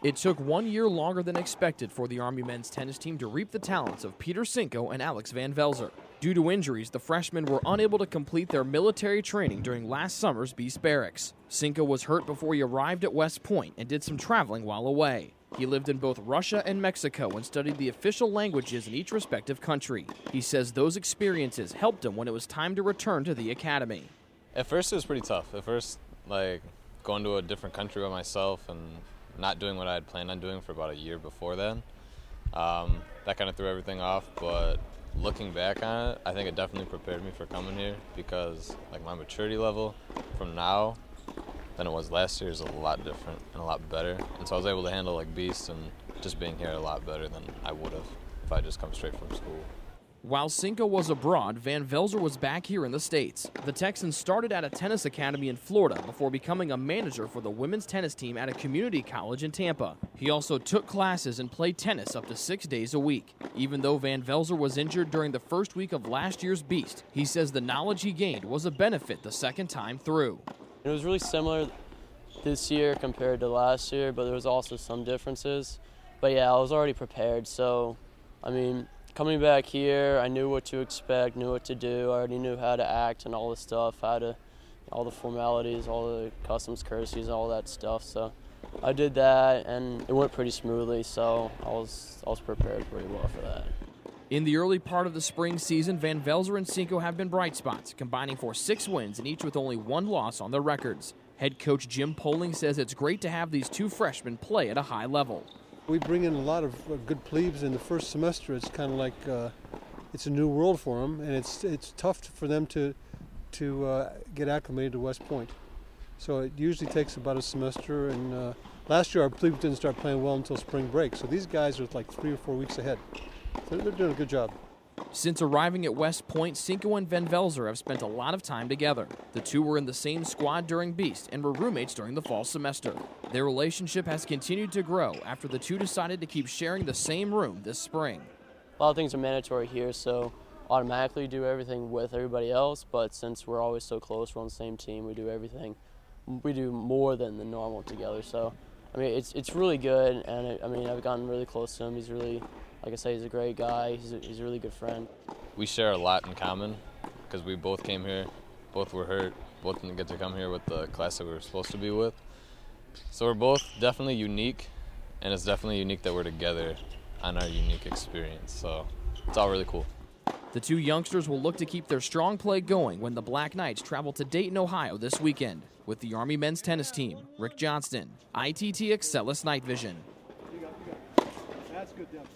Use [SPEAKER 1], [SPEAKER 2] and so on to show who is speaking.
[SPEAKER 1] It took 1 year longer than expected for the Army men's tennis team to reap the talents of Peter Sienko and Alex Van Velzer. Due to injuries, the freshmen were unable to complete their military training during last summer's Beast Barracks. Sienko was hurt before he arrived at West Point and did some traveling while away. He lived in both Russia and Mexico and studied the official languages in each respective country. He says those experiences helped him when it was time to return to the academy.
[SPEAKER 2] At first it was pretty tough. At first, going to a different country by myself and not doing what I had planned on doing for about a year before then, that kind of threw everything off. But looking back on it, I think it definitely prepared me for coming here because my maturity level from now than it was last year is a lot different and a lot better. And so I was able to handle Beast and just being here a lot better than I would have if I just come straight from school.
[SPEAKER 1] While Sienko was abroad, Van Velzer was back here in the States. The Texan started at a tennis academy in Florida before becoming a manager for the women's tennis team at a community college in Tampa. He also took classes and played tennis up to 6 days a week. Even though Van Velzer was injured during the first week of last year's Beast, he says the knowledge he gained was a benefit the second time through.
[SPEAKER 3] It was really similar this year compared to last year, but there was also some differences. But yeah, I was already prepared, so coming back here, I knew what to expect, knew what to do. I already knew how to act and all this stuff, all the formalities, all the customs courtesies, all that stuff. So I did that, and it went pretty smoothly. So I was prepared pretty well for that.
[SPEAKER 1] In the early part of the spring season, Van Velzer and Sienko have been bright spots, combining for 6 wins and each with only 1 loss on their records. Head coach Jim Poling says it's great to have these 2 freshmen play at a high level.
[SPEAKER 4] We bring in a lot of good plebes in the first semester. It's kind of like it's a new world for them, and it's tough for them to get acclimated to West Point. So it usually takes about a semester, and last year our plebes didn't start playing well until spring break. So these guys are 3 or 4 weeks ahead. So they're doing a good job.
[SPEAKER 1] Since arriving at West Point, Sienko and Van Velzer have spent a lot of time together. The 2 were in the same squad during Beast and were roommates during the fall semester. Their relationship has continued to grow after the 2 decided to keep sharing the same room this spring.
[SPEAKER 3] A lot of things are mandatory here, so automatically do everything with everybody else, but since we're always so close, we're on the same team, we do everything. We do more than the normal together, so it's really good, and I've gotten really close to him. He's really, like I say, he's a great guy. He's a really good friend.
[SPEAKER 2] We share a lot in common because we both came here, both were hurt, both didn't get to come here with the class that we were supposed to be with. So we're both definitely unique, and it's definitely unique that we're together on our unique experience. So it's all really cool.
[SPEAKER 1] The 2 youngsters will look to keep their strong play going when the Black Knights travel to Dayton, Ohio this weekend. With the Army men's tennis team, Rick Johnston, ITT Excellus Night Vision.
[SPEAKER 4] That's good, Deb.